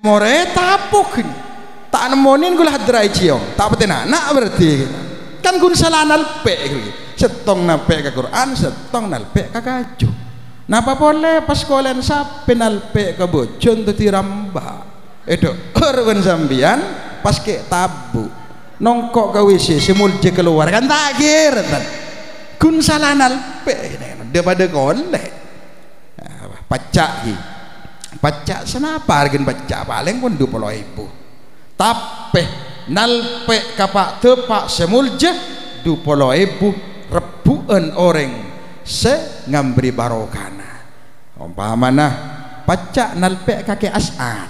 more tapuk tak nemonin gula hadrai ciong tak betina nak berarti kan gun salah nalpe setong nalpe ke Quran setong nalpe ke kaju napa boleh pas kolen sapi nalpe ke bojon tu tiramba itu orban sambian pas ke tabu nongkok ke WC semulje keluar kan tak kira gun salah nalpe daripada kolek pacak senapa hargin pacak paling pun 20.000 tapi nalpe kapak tepak semulje 20.000 rebuan orang se ngambri barokana umpamana pacak nalpe kakek As'ad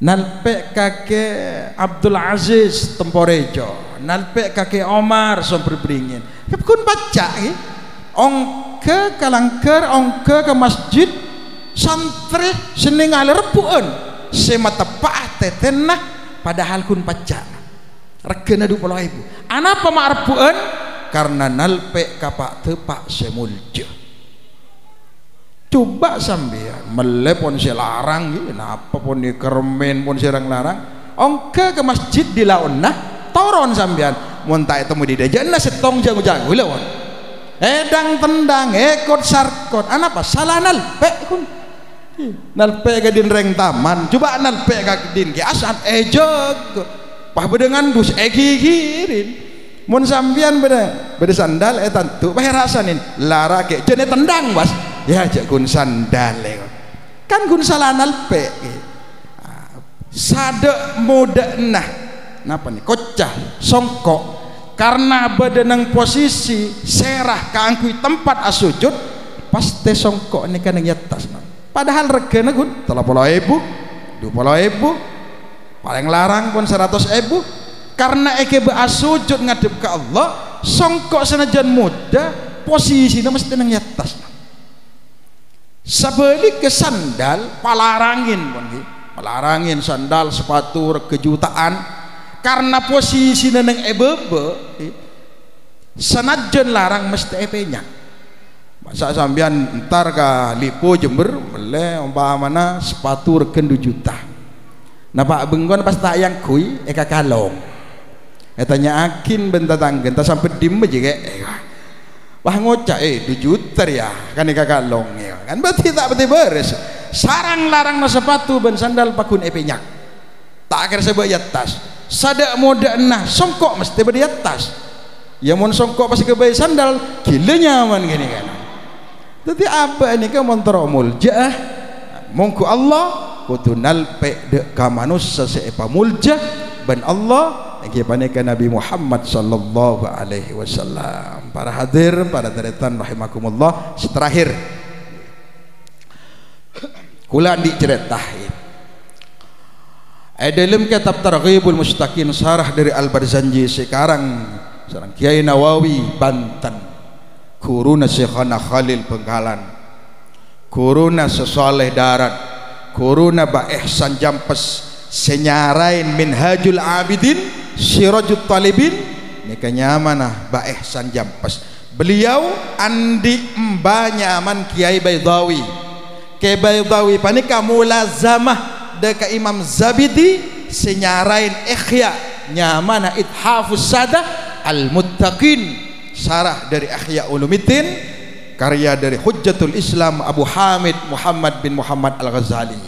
nalpe kakek Abdul Aziz Temporejo nalpe kakek Omar Sompri Beringin kun pacak ongke kalangker ongke ke masjid santri seningal rebuan semata pak tetenah padahal kun pacak regana 20.000 anapa mak rebuan karena nalpe kapak tepak semulja coba sambian melepon selarang gitu apa pun di kermen pun serang larang ongke ke masjid di launah toron sambian montai temu di dajana setong jago-jago lawan edang tendang ekot sarkot anapa salah nalpe kun nalpe ke din reng taman coba nalpe ke din ki As'ad jog pah bedengan dus gigirin mun sambian beda sandal tantu pah rasanin lara ke jene tendang bas ya aja kun sandal kan kun salah nalpe sade muda nah napa nih kocah songkok karena badanang posisi serah kaangkui tempat asujud pasti songkok ini kan yang atas padahal regana kun 30.000 20.000 paling larang pun 100.000 karena eke beasujud ngadep ke Allah songkok senajan muda posisinya mesti nang atas sebalik ke sandal palarangin pun palarangin sandal sepatu kejutaan karena posisinya nang ebebe senajan larang mesti epenya masa sambian ntar ka Lipo Jember boleh umpamana sepatu regen 2 juta nah pak bengkon pas tak yang kui eka kalong tanya akin benta tanggen tak sampai dim aja wah ngocak 2 juta ya kan eka kalong ya kan berarti tak berarti beres sarang larang na sepatu ben sandal pakun epenya tak akhir sebab atas sadak moda nah songkok mesti beri atas ya mon songkok pasti kebayi sandal gila nyaman gini kan jadi apa ini kan montromul jah mongku Allah kudu nalpe de ka manusia seepa mulja ban Allah lagi paneka Nabi Muhammad sallallahu alaihi wasallam para hadir para deretan rahimakumullah terakhir kula diceritain dalam kitab Targhibul Mustaqim sarah dari Al-Barzanji sekarang Kiai Nawawi Banten Kuruna Syekhana Khalil Bengkalan Kuruna Sesoleh Darat Kuruna Ba Ihsan Jampes senyarain Minhajul Abidin Sirajut Talibin ini kenyamanah Ba Ihsan Jampes beliau andi mba nyaman Kiai Baydawi Kiai Baydawi panika mulazamah deka Imam Zabidi senyarain Ikhya nyamana Ithafus Sadah Al-Muttaqin sarah dari Ihya Ulumuddin karya dari Hujjatul Islam Abu Hamid Muhammad bin Muhammad Al-Ghazali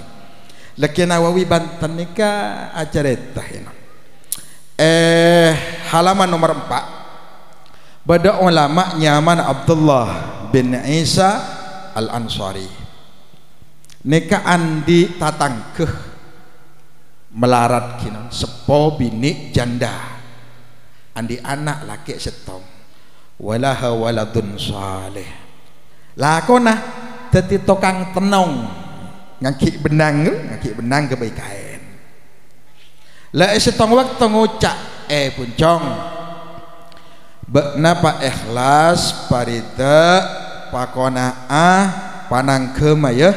laki Nawawi Banten nika acareta halaman nomor 4 bada ulama nyaman Abdullah bin Isa Al-Ansari nika andi tatangkeh melarat kinon sepo bini janda andi anak laki setong walaha waladun saleh lakona teti tokang tenong ngaki benang kebaikan la setong waktu ngucak puncong napa ikhlas parida pakonaah panang kemaya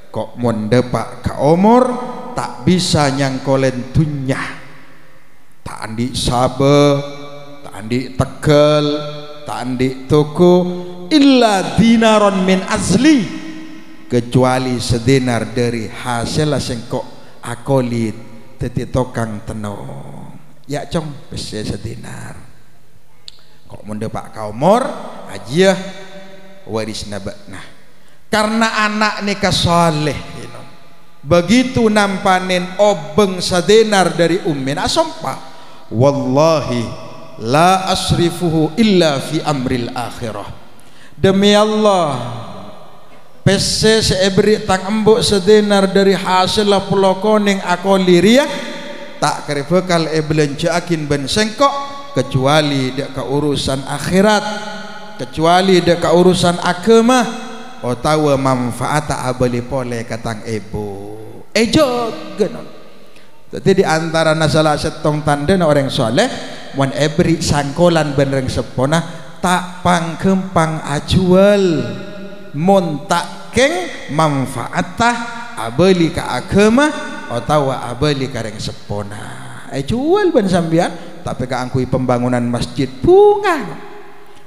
kok monde pak ka umur tak bisa nyangkolen dunya tak andi sabe andi Tegal tak andi toko illa dinaron min azli kecuali sedenar dari hasil sengkok akolit teti tokang tenong ya cong pese sedinar kok mende pak kaumor ajiah waris nabakna karena anak nikah soleh begitu nampanin obeng sadenar dari ummin asompa wallahi la asrifuhu illa fi amril akhirah demi Allah pese seebri tang embuk sedenar dari hasil pulokoning aku liria tak kere bekal belanjaakin ben sengkok kecuali dek ke urusan akhirat kecuali dek ke urusan agama otawa manfaat abali pole katang ibu jogenon jadi di antara nasalah setong tanda orang soleh wan ebri sangkolan benereng sepona tak pangkempang ajual mon tak keng manfaatah abali ka agama otawa abali kareng sepona jual ben sambian tapi ka angkui pembangunan masjid bunga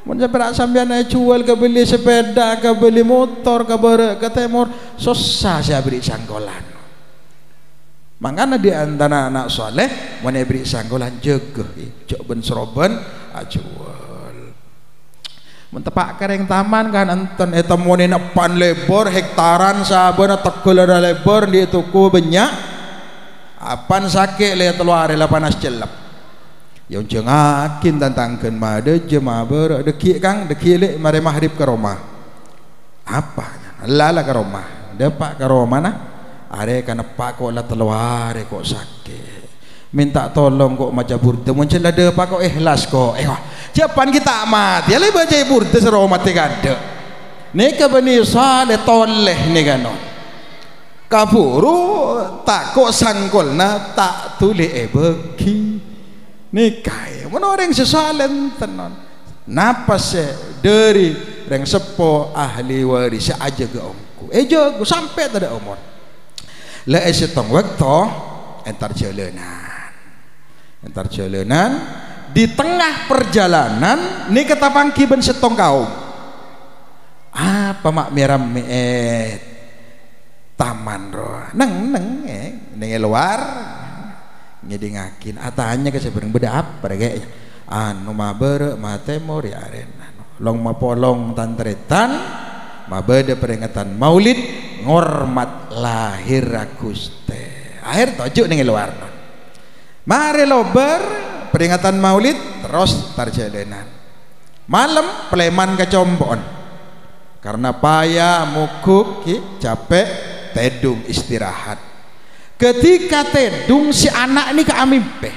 mun sampai sambian jual ke beli sepeda ke beli motor ke bare ke temor susah saya beri sangkolan makanya di antara anak soleh mana beri sanggolan jegeh cok ben seroben ajual mentepak kereng taman kan enten etamonin pan lebor hektaran sabana tekul ada lebor di tuku banyak apan sakit le teluar le panas celap yang jengakin tantangkeun made jemaah ber deki kang deki le mare mahrib ke rumah apa lala ke rumah depak ke rumah nah are kana pak kok la teluar kok sakit minta tolong kok maca burda muncul ada pak kok ikhlas kok japan kita mati ya le baca burda sero mati kada nika bani saleh toleh nika no kaburu tak kok sangkolna tak tuli beki nika mun orang sesalen tenon napas dari reng sepo ahli waris aja ke omku jago sampai tada umur la setong waktu entar jalanan di tengah perjalanan ni kata pangki ben setong kaum apa mak miram taman roh neng luar ngedingakin atanya ke seberang beda apa kayaknya anu maber matemor ya arena long mapolong tantretan mabede peringatan maulid ngormat lahir Guste akhir tojuk ning luar mari lober peringatan maulid terus tarjalenan malam peleman kecombon karena payah mukuk capek tedung istirahat ketika tedung si anak ini keamimpe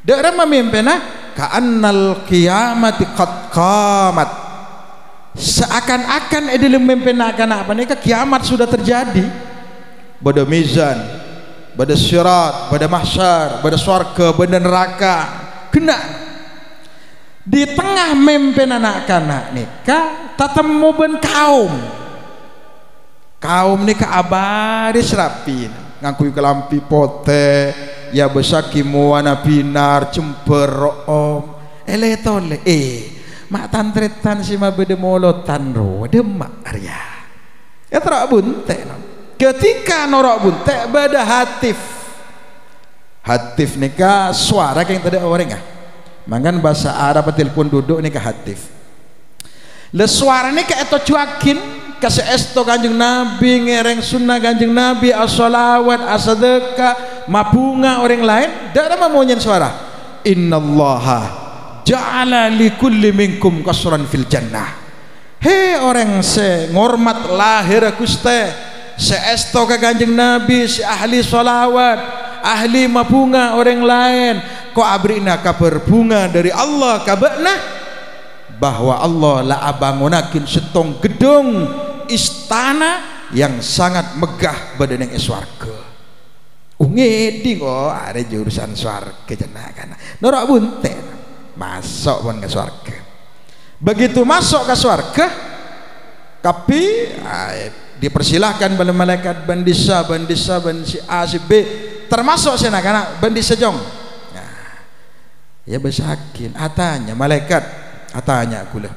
daerah memimpena ka'annal qiyamati qad qamat seakan-akan dalam mempenakan apa nih kiamat sudah terjadi pada mizan pada syirat pada mahsyar pada surga pada neraka kena di tengah mempen anak-anak nikah tatemu ben kaum nikah abaris rapi ngakui kelampi pote ya besaki muana binar cemper om eletole mak tantretan si mabede molotan ro demak arya ya terok bunte ketika norok bunte bada hatif nikah suara yang tadi orang mangan bahasa Arab telepon duduk nikah hatif le suara nikah eto cuakin kasih esto kanjeng Nabi ngereng sunnah kanjeng Nabi as-salawat as-sadaqah mabunga orang lain dak ada mau suara innallaha ja'ala li kulli minkum qasran fil jannah he orang se ngormat lahir Guste se esto ke kanjeng Nabi si ahli salawat ahli mabunga orang lain kok abrina kabar bunga dari Allah kabakna bahwa Allah la abangunakin setong gedung istana yang sangat megah badan yang swarga ngedi kok ada jurusan swarga cenah kana norok bunte masuk pun ke surga begitu masuk ke surga tapi dipersilahkan oleh malaikat bandisa si A si B termasuk anak-anak bandisa jong ya besakin atanya malaikat atanya aku lah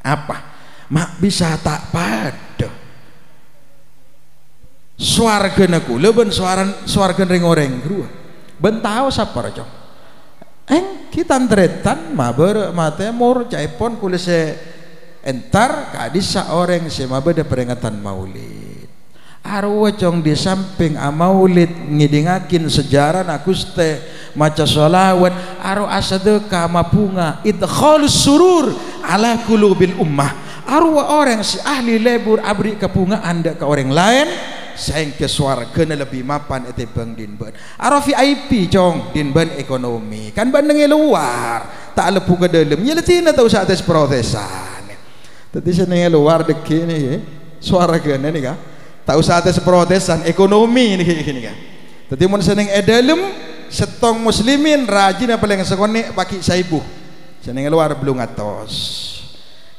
apa mak bisa tak pada swargana kula ben swargan ring oreng grua ben tahu sapa cong kita tretan maber mate mur caipon kula se entar kadis sa orang se maber de peringatan maulid arwa cong di samping maulid ngidingakin sejarah nakuste maca sholawat aro asadeka mapunga idkhalus surur ala qulubil ummah arwa orang si ahli lebur abri kapunga anda ke orang lain saing ke swargana lebih mapan ete bang dinben aro VIP cong dinben ekonomi kan bandeng luar tak lepu ke dalam ya letina tau sa atas protesan tadi seneng luar deki ni swargana ni ka tak usah atas protesan ekonomi ni gini kan tadi mun seneng dalam setong muslimin rajin apa yang sekone pakai saibu seneng luar belum atos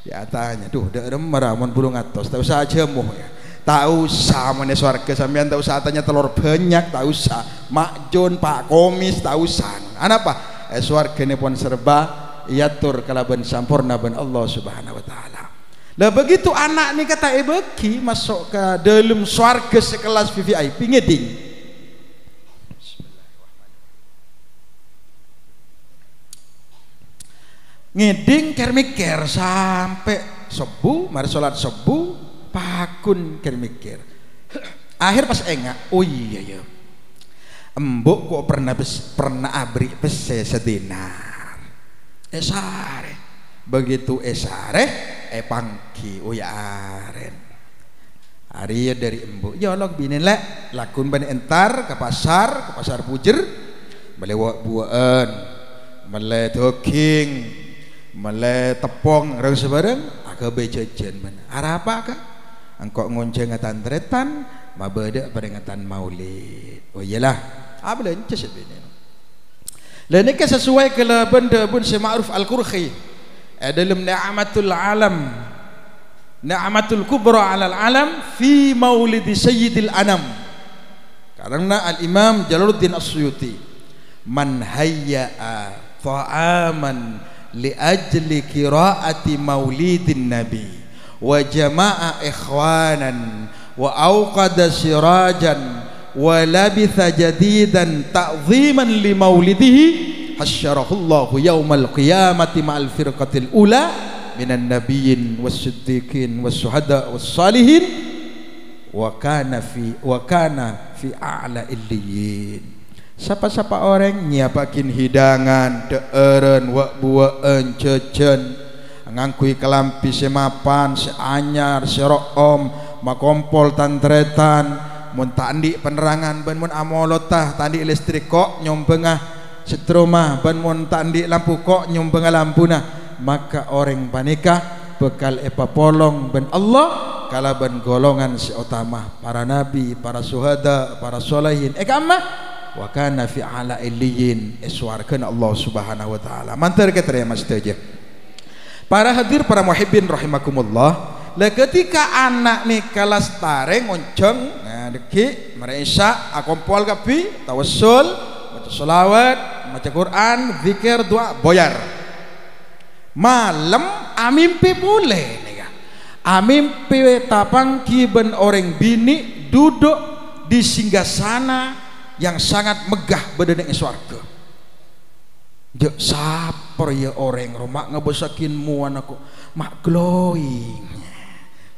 ya tanya duh dak meramun belum atos tak usah jemuh ya tak usah mana swarga sampean tak usah tanya telur banyak tak usah makjun pak komis tak usah apa swarga ni pun serba yatur kalaban sampurna ben Allah subhanahu wa ta'ala lah begitu anak ni kata beki masuk ke dalam swarga sekelas VIP ngeding ngeding kermikir sampai subuh mari salat subuh pakun kermikir akhir pas enggak oh iya ya embuk kok pernah abri pese sedinar esare begitu esare pangki oh ya aren hari dari embuk ya Allah binin lek lakun ban entar ke pasar pujer melewat buaan mele daging mele tepung rang sebarang agak bejajan mana arah apa kah engkau ngonceng tretan mabeda peringatan maulid oh iyalah ablen cesep ini lain ke sesuai ke benda pun si Ma'ruf Al-Qurhi dalam ni'matul alam ni'matul kubra alal alam fi maulid sayyidil anam karena al-imam Jalaluddin As-Suyuti man hayya'a ta'aman li ajli qiraati maulidin nabi wa jama'a ikhwanan wa awqada sirajan wa labitha jadidan ta'ziman li maulidihi hasyarahullahu yaumal qiyamati ma'al firqatil ula minan nabiyyin was siddiqin was syuhada was salihin wa kana fi a'la illiyin siapa-siapa orang nyiapakin hidangan deeren wak buaan cecen ngangkui kelampi semapan seanyar seroom makompol tantretan mun tandi penerangan ban mun amolotah tandi listrik kok nyombengah setroma ban mun tandi lampu kok nyombengah lampu nah maka orang panikah bekal polong ben Allah kalaban golongan seutama para nabi para syuhada para sholihin kamah wa kana fi ala illiyin iswarkan Allah subhanahu wa ta'ala mantar keterima setuju para hadir para muhibbin rahimakumullah lah ketika anak ni kelas tareng oncong nah deki mereka akompol kapi tawassul baca selawat baca Quran zikir doa boyar malam amimpi boleh nih amimpi tapang kiben orang bini duduk di singgasana yang sangat megah badan swarga jek saper ya orang rumah ngebesakin muan aku mak glowing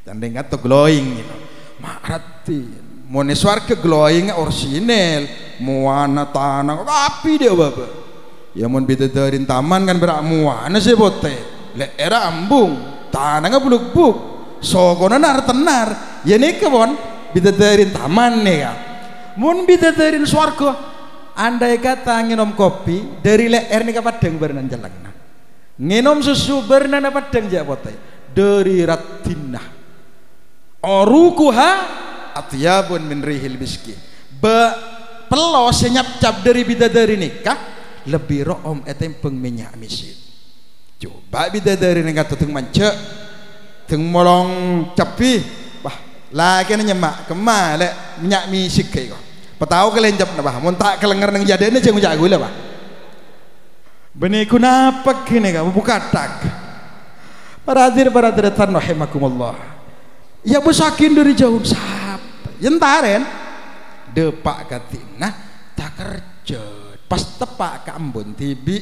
tanding atau glowing gitu mak rati muan swarga glowing orisinal muana tanah tapi dia baba ya mun bidadarin taman kan berak muana sih bote le era ambung tanah buluk-buluk sogona nar tenar ya nih kebon bidadarin taman nih ya mun bidadarin swarga andai kata nginom kopi dari leer nika padang berenan jalangna nginom susu berenan padang jabotai dari ratinah orukuha atyabun min rihil miski pelo senyap cap dari bidadari nikah lebih room etempeng minyak misin coba bidadari nikah tutung mancek tung molong capi wah lagi nyemak kemale minyak misik kayak petau kelenjap na bah mun tak kelengar nang jadene jeung jago lah bah benih kunapa kini kamu buka tak para hadir para hadirin rahimakumullah ya besakin dari jauh sampai yentaren depak katina tak kerja pas tepak ka ambon tibi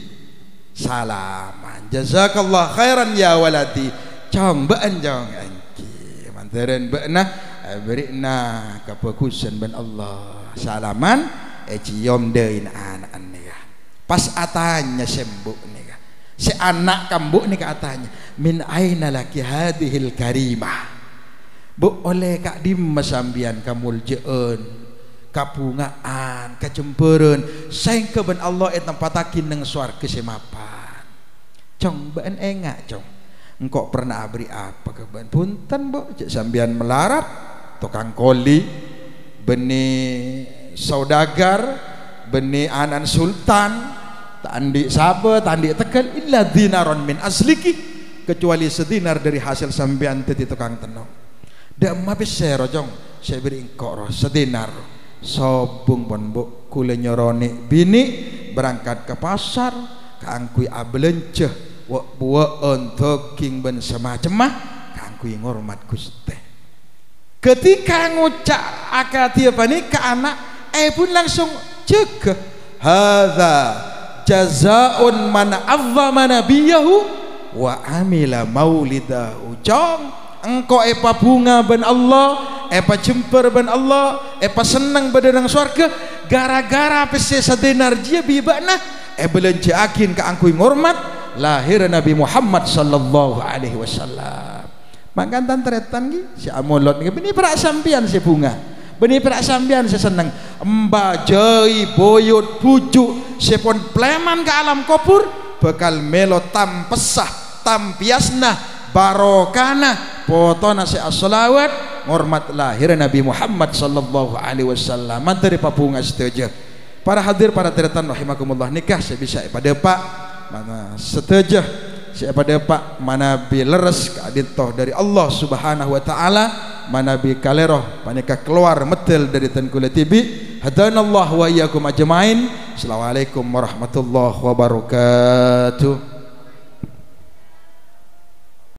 salaman jazakallah khairan ya waladi combaan jong angki manteren beuna berina kebagusan ben Allah salaman cium deui anak nika pas atanya sembuh nika si anak kambu nika atanya min aina laki hadhil karimah bu oleh kak dimma sambian kamuljeun kabungaan kacempereun saengke ben Allah et tempatakin nang swarga semapan cong ben engak cong engkau pernah beri apa ke ben punten bu cek sambian melarat tukang koli benih saudagar benih anan sultan tandi sabe tandi tekel illa dinaron min asliki kecuali sedinar dari hasil sambian tadi tukang tenong dak mabis sero jong saya beri engkau roh sedinar sobung pon bu kule nyoroni bini berangkat ke pasar kaangkui abelenceh wa buah untuk king ben semacam kaangkui ngormat Gusti ketika ngucap akati apa nih ke anak pun langsung cegah hadza jazaun man azzama nabiyahu wa amila maulidahu jong engkau epa bunga ben Allah epa jemper ben Allah epa senang bedenang surga gara-gara pese sadenar dia bibana belanja akin ka angkui ngormat lahir Nabi Muhammad sallallahu alaihi wasallam makan tretan gi si amolot ni bini perak sampian si bunga bini perak sampian si seneng mbajai boyot pujuk si pon pleman ke alam kubur bekal melo tampesah tampiasna barokana potona si as-salawat ngormat lahir Nabi Muhammad sallallahu alaihi wasallam manteri papunga setuju para hadir para tretan rahimakumullah nikah saya bisa pada pak mana setuju siapa depak mana bi leres kaditoh dari Allah subhanahu wa ta'ala mana bi kaleroh panika keluar metel dari tengkula tibi hadanallah wa iyyakum ajmain assalamualaikum warahmatullahi wabarakatuh.